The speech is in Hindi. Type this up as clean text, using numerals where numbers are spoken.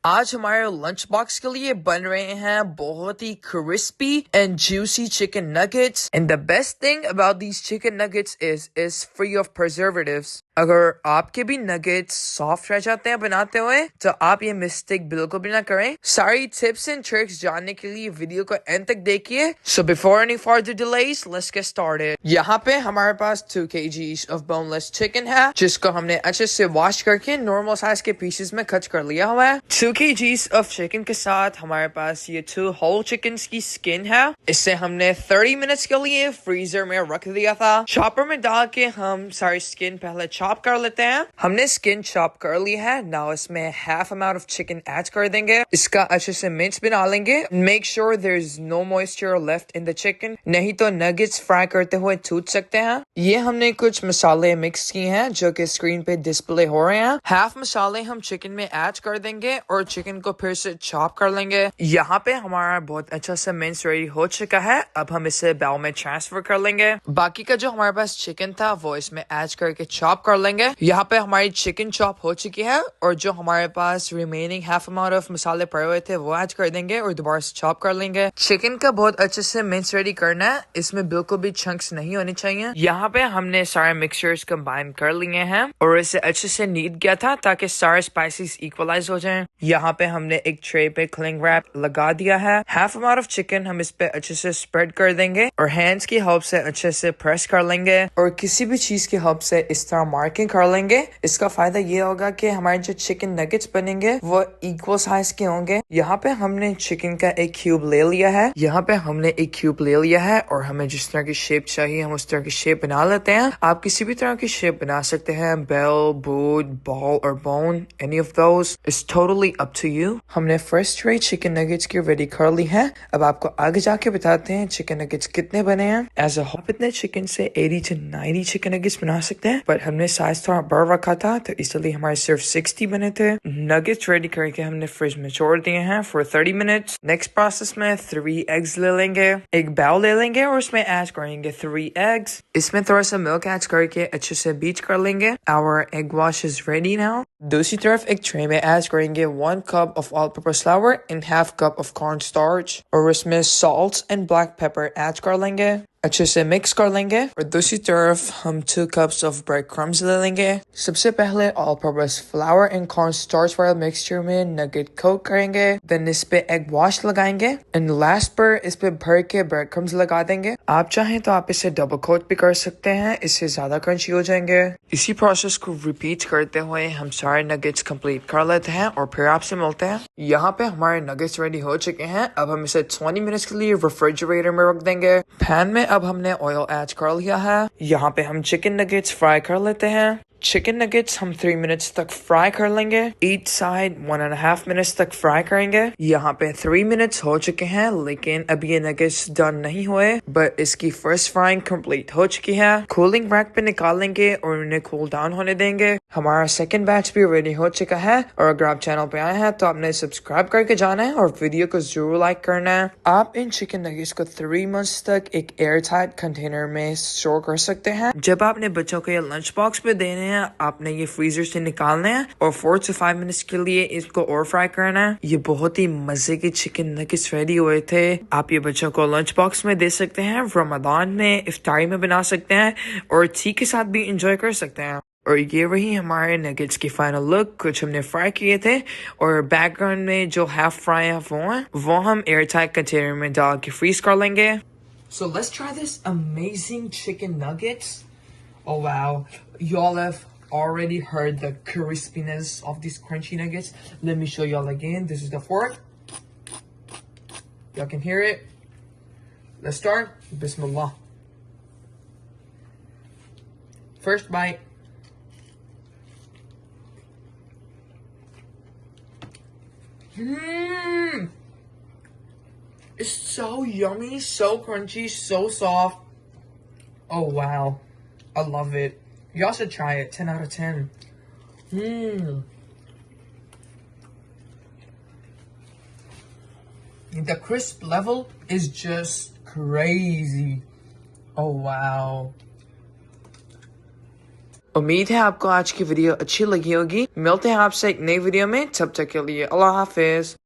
आज हमारे लंच बॉक्स के लिए बन रहे हैं बहुत ही crispy and juicy chicken nuggets and the best thing about these chicken nuggets is free of preservatives. अगर आपके भी नगेट्स सॉफ्ट रह जाते हैं बनाते हुए तो आप ये मिस्टेक बिल्कुल भी ना करें। सारी टिप्स एंड ट्रिक्स जानने के लिए वीडियो को एंड तक देखिए। So before any further delays let's get started. यहाँ पे हमारे पास 2 kgs ऑफ बोनलेस चिकन है जिसको हमने अच्छे से वॉश करके नॉर्मल साइज के पीसेस में कट कर लिया हुआ है। 2 kgs ऑफ चिकन के साथ हमारे पास ये 2 होल चिकन की स्किन है। इसे हमने 30 मिनट्स के लिए फ्रीजर में रख दिया था। चॉपर में डाल के हम सारी स्किन पहले चॉप कर लेते हैं। हमने स्किन चॉप कर ली है। नाउ इसमें half amount of chicken add कर देंगे। इसका अच्छे से मिक्स बना लेंगे। Make sure there is no moisture left in the chicken, नहीं तो नगेट्स फ्राई करते हुए टूट सकते हैं। ये हमने कुछ मसाले मिक्स किए हैं जो कि स्क्रीन पे डिस्प्ले हो रहे हैं। हाफ मसाले हम चिकन में ऐड कर देंगे और चिकन को फिर से चॉप कर लेंगे। यहाँ पे हमारा बहुत अच्छा सा मिक्स रेडी हो चुका है। अब हम इसे बाउल में ट्रांसफर कर लेंगे। बाकी का जो हमारे पास चिकन था वो इसमें ऐड करके चॉप कर लेंगे। यहाँ पे हमारी चिकन चॉप हो चुकी है और जो हमारे पास रिमेनिंग हाफ अमाउंट ऑफ मसाले पड़े हुए थे वो ऐड कर देंगे और दोबारा से चॉप कर लेंगे। चिकन का बहुत अच्छे से मिक्स रेडी करना है। इसमें बिल्कुल भी चंक्स नहीं होने चाहिए। यहाँ पे हमने सारे मिक्सचर्स कंबाइन कर लिए हैं और इसे अच्छे से नीट किया था ताकि सारे स्पाइसेस इक्वलाइज हो जाएं। यहाँ पे हमने एक ट्रे पे क्लिंग रैप लगा दिया है। हाफ अमाउंट ऑफ चिकन हम इस पे अच्छे से स्प्रेड कर देंगे और हैंड्स की हेल्प से अच्छे से प्रेस कर लेंगे और किसी भी चीज की हेल्प से इस तरह मार्किंग कर लेंगे। इसका फायदा ये होगा कि हमारे जो चिकन नगेट्स बनेंगे वो इक्वल साइज के होंगे। यहाँ पे हमने चिकन का एक क्यूब ले लिया है। यहाँ पे हमने एक क्यूब ले लिया है और हमें जिस तरह की शेप चाहिए हम उस तरह की शेप बना लेते हैं। आप किसी भी तरह की शेप बना सकते हैं, बेल, बूट, बॉल और bone, any of those is totally up to you. हमने फर्स्ट ट्रे चिकन नगेट्स की रेडी कर ली है। अब आपको आगे जाके बताते हैं चिकन नगेट्स कितने बने हैं। एज अ होल इतने चिकन से 80 to 90 चिकन नगेट्स बना सकते हैं, बट हमने साइज थोड़ा बड़ा रखा था तो इसलिए हमारे सिर्फ 60 बने थे। नगेट्स रेडी करके हमने फ्रिज में छोड़ दिए हैं फॉर 30 मिनट्स। नेक्स्ट प्रोसेस में 3 एग्स ले लेंगे, एक बाउल ले लेंगे और उसमें ऐड करेंगे 3 एग्स। इसमें थोड़ा सा मिल्क ऐड करके अच्छे से बीट कर लेंगे। Our egg wash is ready now. दूसरी तरफ एक ट्रे में ऐड करेंगे 1 cup of all purpose flour and half cup of cornstarch और उसमें salt and black pepper add कर लेंगे। अच्छे से मिक्स कर लेंगे और दूसरी तरफ हम 2 cups ऑफ ब्रेड क्रम्स ले लेंगे। सबसे पहले all purpose flour and corn starch वाले मिक्सचर में नगेट कोट करेंगे, देन इस पे एग वॉश लगाएंगे एंड लास्ट पर इस पे भर के ब्रेड क्रम्स लगा देंगे। आप चाहें तो आप इसे डबल कोट भी कर सकते हैं, इससे ज्यादा क्रंची हो जाएंगे। इसी प्रोसेस को रिपीट करते हुए हम सारे नगेट्स कंप्लीट कर लेते हैं और फिर आपसे मिलते हैं। यहाँ पे हमारे नगेट्स रेडी हो चुके हैं। अब हम इसे 20 मिनट्स के लिए रेफ्रिजरेटर में रख देंगे। पैन में अब हमने ऑयल ऐड कर लिया है। यहाँ पे हम चिकन नगेट्स फ्राई कर लेते हैं। चिकन नगेट्स हम 3 मिनट्स तक फ्राई कर लेंगे। ईच साइड 1.5 मिनट्स तक फ्राई करेंगे। यहाँ पे 3 मिनट्स हो चुके हैं लेकिन अभी ये नगेट्स डन नहीं हुए, बट इसकी फर्स्ट फ्राइंग कंप्लीट हो चुकी है। कूलिंग रैक पे निकालेंगे और उन्हें कूल डाउन होने देंगे। हमारा सेकंड बैच भी रेडी हो चुका है और अगर आप चैनल पे आए हैं तो आपने सब्सक्राइब करके जाना है और वीडियो को जरूर लाइक करना है। आप इन चिकन नगेट्स को 3 मंथ्स तक एक एयर टाइट कंटेनर में स्टोर कर सकते हैं। जब आपने बच्चों को ये लंच बॉक्स पे देने हैं आपने ये फ्रीजर से निकालना है और 4 to 5 मिनट्स के लिए इसको और फ्राई करना है। ये बहुत ही मजे के चिकन नगेट्स रेडी हुए थे। आप ये बच्चों को लंच बॉक्स में दे सकते हैं, रमजान में इफ्तारी में बना सकते हैं और टी के साथ भी इंजॉय कर सकते हैं। और ये रही हमारे नगेट्स की फाइनल लुक। कुछ हमने फ्राई किए थे और बैकग्राउंड में जो हाफ फ्राई है वो हम एयर टाइट कंटेनर में डाल के फ्रीज कर लेंगे। So let's try this amazing chicken nuggets. Oh wow, y'all have already heard the crispiness of these crunchy nuggets. Let me show y'all again. This is the fork. Y'all can hear it. Let's start. Bismillah. First bite. It's so yummy, so crunchy, so soft. Oh wow, I love it. Y'all should try it. 10 out of 10. The crisp level is just crazy. Oh wow. उम्मीद है आपको आज की वीडियो अच्छी लगी होगी। मिलते हैं आपसे एक नई वीडियो में, तब तक के लिए अल्लाह हाफिज।